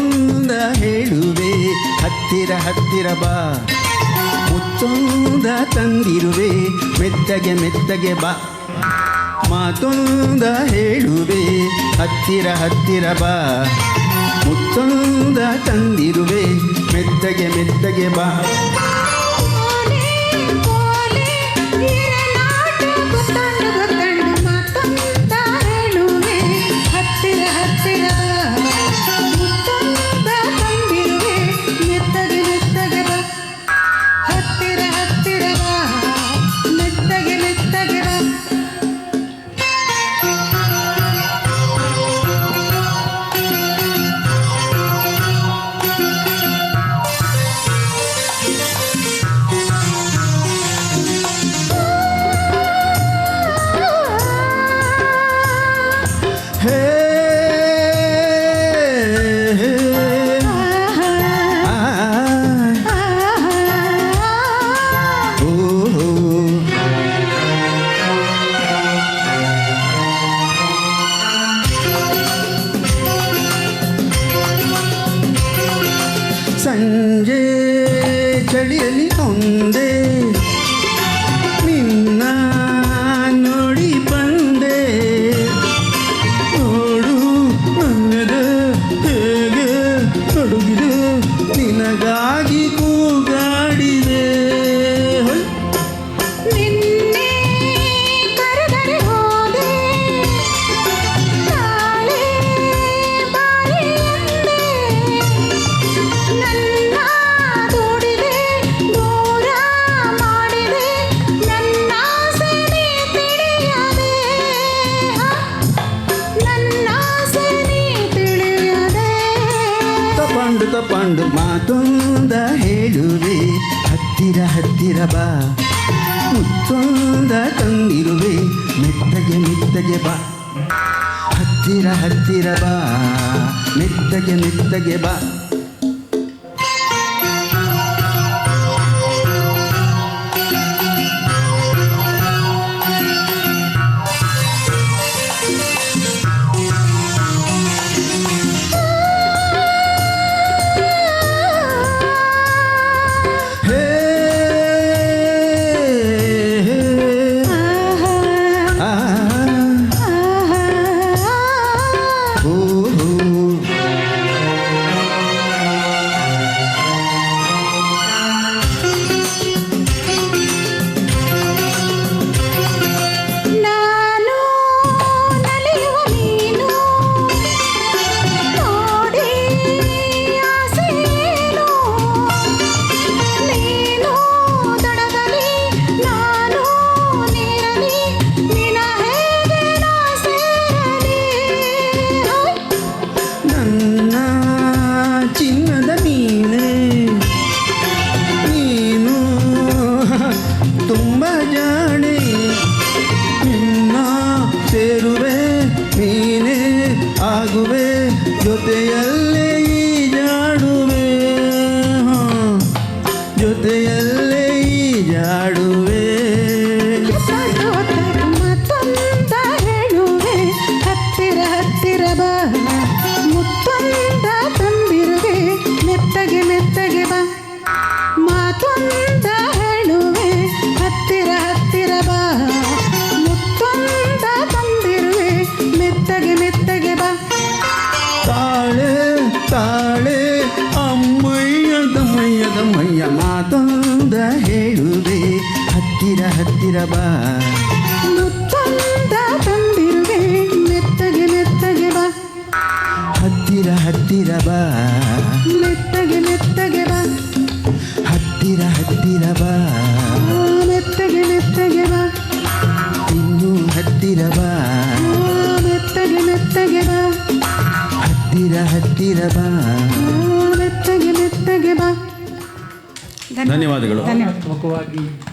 ಮಾತೊಂದ ಹೇಳುವೆ ಹತ್ತಿರ ಹತ್ತಿರ ಬಾ ಮುತ್ತೊಂದ ತಂದಿರುವೆ ಮೆತ್ತಗೆ ಮೆತ್ತಗೆ ಬಾ ಮಾತೊಂದ ಹೇಳುವೆ ಹತ್ತಿರ ಹತ್ತಿರ ಬಾ ಮುತ್ತೊಂದ ತಂದಿರುವೆ ಮೆತ್ತಗೆ ಮೆತ್ತಗೆ ಬಾ ಸಂಜೆ ಚಳಿಯಲ್ಲಿ ಒಂದೇ ನಿನ್ನ ನೋಡಿ ಬಂದೆ ನೋಡು ನನ್ನದ ಹೇಗೆ ತೊಡಗಿದೆ ನಿನಗಾಗಿ ಕೂಗಾಡಿದೆ ತಪ್ಪಂಡು ಮಾತೊಂದ ಹೇಳುವೆ ಹತ್ತಿರ ಹತ್ತಿರ ಬಾ ಮುತ್ತೊಂದ ತಂದಿರುವೆ ಮೆತ್ತಗೆ ಮೆತ್ತಗೆ ಬಾ ಹತ್ತಿರ ಹತ್ತಿರ ಬಾ ಮೆತ್ತಗೆ ಮೆತ್ತಗೆ ಬಾ ತುಂಬ ಜಾಣೆ ನಿನ್ನ ಸೇರುವೆ ನೀನೇ ಆಗುವೆ ಜೊತೆಯಲ್ಲೇ ಈಜಾಡುವೆ ಜೊತೆಯಲ್ಲೇ ಈಜಾಡುವೆ ಮತ್ತೊಂದ ಹೇಳುವೆ ಹತ್ತಿರ ಹತ್ತಿರ ಬಾ ಮುತ್ತೊಂದ ತಂದಿರುವೆ ಮೆತ್ತಗೆ ಮೆತ್ತಗೆ ಬಾ ಮಾತೊಂದ ಹೇಳುವೆ ಹತ್ತಿರ ಹತ್ತಿರ ಬಾ ಮುತ್ತೊಂದ ತಂದಿರುವೆ ಮೆತ್ತಗೆ ಮೆತ್ತಗೆ ಬಾ ತಾಳೆ ತಾಳೆ ಅಮ್ಮಯ್ಯ ದಮ್ಮಯ್ಯ ದಮ್ಮಯ್ಯ ಮಾತೊಂದ ಹೇಳುವೆ ಹತ್ತಿರ ಹತ್ತಿರ ಬಾ ಮುತ್ತೊಂದ ತಂದಿರುವೆ ಮೆತ್ತಗೆ ಮೆತ್ತಗೆ ಬಾ ಹತ್ತಿರ ಹತ್ತಿರ ಬಾ ಮೆತ್ತಗೆ ಮೆತ್ತಗೆ ಬಾ ಹತ್ತಿರ ಹತ್ತಿರ ಬಾ ಮೆತ್ತಗೆ ಮೆತ್ತಗೆ ಬಾ ಇನ್ನೂ ಹತ್ತಿರ ಬಾ ಮೆತ್ತಗೆ ಮೆತ್ತಗೆ ಬಾ ಹತ್ತಿರ ಹತ್ತಿರ ಬಾ ಮೆತ್ತಗೆ ಮೆತ್ತಗೆ ಬಾ ಧನ್ಯವಾದಗಳು. ಧನ್ಯವಾದ.